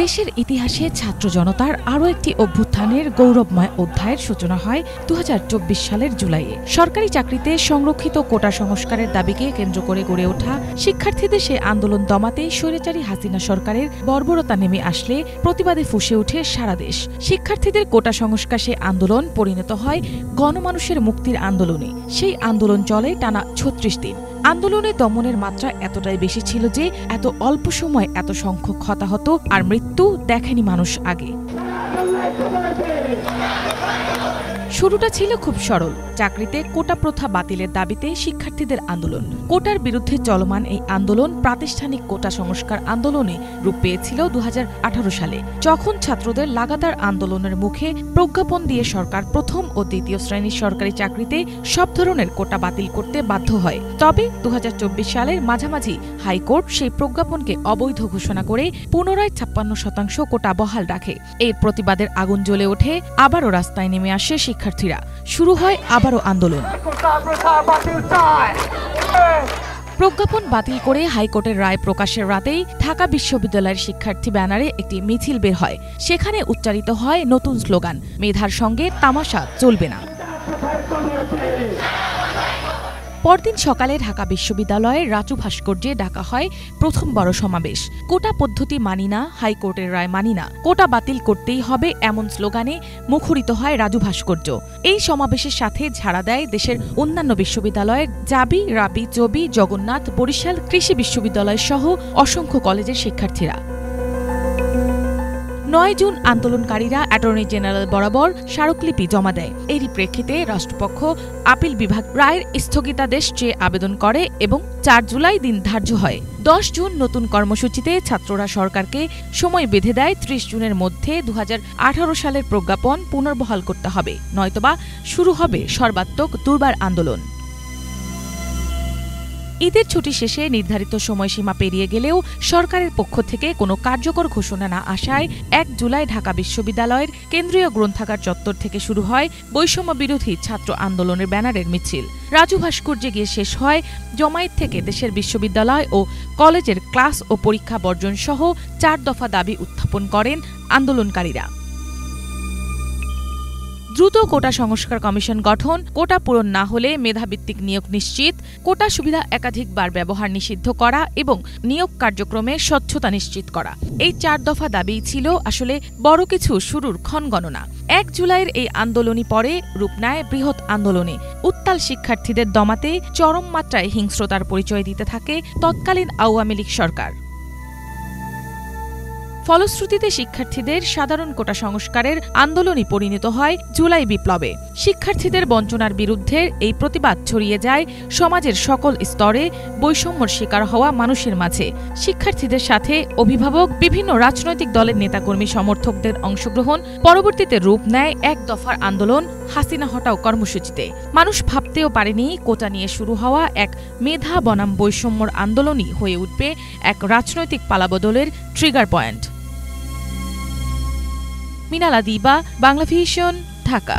দেশের ইতিহাসে ছাত্র জনতার আরও একটি অভ্যুত্থানের গৌরবময় অধ্যায়ের সূচনা হয় ২০২৪ সালের জুলাইয়ে। সরকারি চাকরিতে সংরক্ষিত কোটা সংস্কারের দাবিকে কেন্দ্র করে গড়ে ওঠা শিক্ষার্থীদের সে আন্দোলন দমাতে স্বৈরাচারী হাসিনা সরকারের বর্বরতা নেমে আসলে প্রতিবাদে ফুঁসে ওঠে সারা দেশ। শিক্ষার্থীদের কোটা সংস্কার সে আন্দোলন পরিণত হয় গণমানুষের মুক্তির আন্দোলনে। সেই আন্দোলন চলে টানা ৩৬ দিন। আন্দোলনে দমনের মাত্রা এতটাই বেশি ছিল যে এত অল্প সময় এত সংখ্যক হতাহত আর মৃত্যু দেখেনি মানুষ আগে। শুরুটা ছিল খুব সরল, চাকরিতে কোটা প্রথা বাতিলের দাবিতে শিক্ষার্থীদের আন্দোলন। কোটার বিরুদ্ধে চলমান এই আন্দোলন প্রাতিষ্ঠানিক কোটা সংস্কার আন্দোলনে রূপ পেয়েছিল ২০১৮ সালে, যখন ছাত্রদের লাগাতার আন্দোলনের মুখে প্রজ্ঞাপন দিয়ে সরকার প্রথম ও দ্বিতীয় শ্রেণীর সরকারি চাকরিতে সব ধরনের কোটা বাতিল করতে বাধ্য হয়। তবে ২০২৪ সালের মাঝামাঝি হাইকোর্ট সেই প্রজ্ঞাপনকে অবৈধ ঘোষণা করে পুনরায় ৫৬% কোটা বহাল রাখে। এর প্রতিবাদের আগুন জ্বলে ওঠে, আবারও রাস্তায় নেমে আসে শিক্ষার্থীরা। শুরু হয় আবারও আন্দোলন। প্রজ্ঞাপন বাতিল করে হাইকোর্টের রায় প্রকাশের রাতেই ঢাকা বিশ্ববিদ্যালয়ের শিক্ষার্থী ব্যানারে একটি মিছিল বের হয়। সেখানে উচ্চারিত হয় নতুন স্লোগান, মেধার সঙ্গে তামাশা চলবে না। পরদিন সকালে ঢাকা বিশ্ববিদ্যালয়ের রাজু ভাস্কর্যে ডাকা হয় প্রথম বড় সমাবেশ। কোটা পদ্ধতি মানি না, হাইকোর্টের রায় মানি না, কোটা বাতিল করতেই হবে, এমন স্লোগানে মুখরিত হয় রাজু ভাস্কর্য। এই সমাবেশের সাথে ঝাড়া দেয় দেশের অন্যান্য বিশ্ববিদ্যালয়ের জাবি, রাবি, চবি, জগন্নাথ, বরিশাল কৃষি বিশ্ববিদ্যালয় সহ অসংখ্য কলেজের শিক্ষার্থীরা। ৯ জুন আন্দোলনকারীরা অ্যাটর্নি জেনারেল বরাবর স্মারকলিপি জমা দেয়। এরই প্রেক্ষিতে রাষ্ট্রপক্ষ আপিল বিভাগ রায়ের স্থগিতাদেশ চেয়ে আবেদন করে এবং ৪ জুলাই দিন ধার্য হয়। ১০ জুন নতুন কর্মসূচিতে ছাত্ররা সরকারকে সময় বেঁধে দেয় ৩০ জুনের মধ্যে ২০১৮ সালের প্রজ্ঞাপন পুনর্বহাল করতে হবে, নয়তোবা শুরু হবে সর্বাত্মক দুর্বার আন্দোলন। ঈদের ছুটি শেষে নির্ধারিত সময়সীমা পেরিয়ে গেলেও সরকারের পক্ষ থেকে কোনো কার্যকর ঘোষণা না আসায় ১ জুলাই ঢাকা বিশ্ববিদ্যালয়ের কেন্দ্রীয় গ্রন্থাগার চত্বর থেকে শুরু হয় বৈষম্য বিরোধী ছাত্র আন্দোলনের ব্যানারের মিছিল। রাজু ভাস্কর্যে গিয়ে শেষ হয় জমায়েত থেকে দেশের বিশ্ববিদ্যালয় ও কলেজের ক্লাস ও পরীক্ষা বর্জন সহ ৪ দফা দাবি উত্থাপন করেন আন্দোলনকারীরা। দ্রুত কোটা সংস্কার কমিশন গঠন, কোটা পূরণ না হলে মেধাভিত্তিক নিয়োগ নিশ্চিত, কোটা সুবিধা একাধিকবার ব্যবহার নিষিদ্ধ করা এবং নিয়োগ কার্যক্রমে স্বচ্ছতা নিশ্চিত করা। এই ৪ দফা দাবিই ছিল আসলে বড় কিছু শুরুর ক্ষণগণনা। ১ জুলাইয়ের এই আন্দোলনই পরে রূপ নেয় বৃহৎ আন্দোলনে। উত্তাল শিক্ষার্থীদের দমাতে চরম মাত্রায় হিংস্রতার পরিচয় দিতে থাকে তৎকালীন আওয়ামী লীগ সরকার। ফলশ্রুতিতে শিক্ষার্থীদের সাধারণ কোটা সংস্কারের আন্দোলনই পরিণত হয় জুলাই বিপ্লবে। শিক্ষার্থীদের বঞ্চনার বিরুদ্ধে এই প্রতিবাদ ছড়িয়ে যায় সমাজের সকল স্তরে বৈষম্যর শিকার হওয়া মানুষের মাঝে। শিক্ষার্থীদের সাথে অভিভাবক, বিভিন্ন রাজনৈতিক দলের নেতাকর্মী সমর্থকদের অংশগ্রহণ পরবর্তীতে রূপ নেয় ১ দফার আন্দোলন, হাসিনা হটাও কর্মসূচিতে। মানুষ ভাবতেও পারেনি কোটা নিয়ে শুরু হওয়া এক মেধা বনাম বৈষম্যর আন্দোলনই হয়ে উঠবে এক রাজনৈতিক পালাবদলের ট্রিগার পয়েন্ট। মিনালা দিবা, বাংলাভিশন, ঢাকা।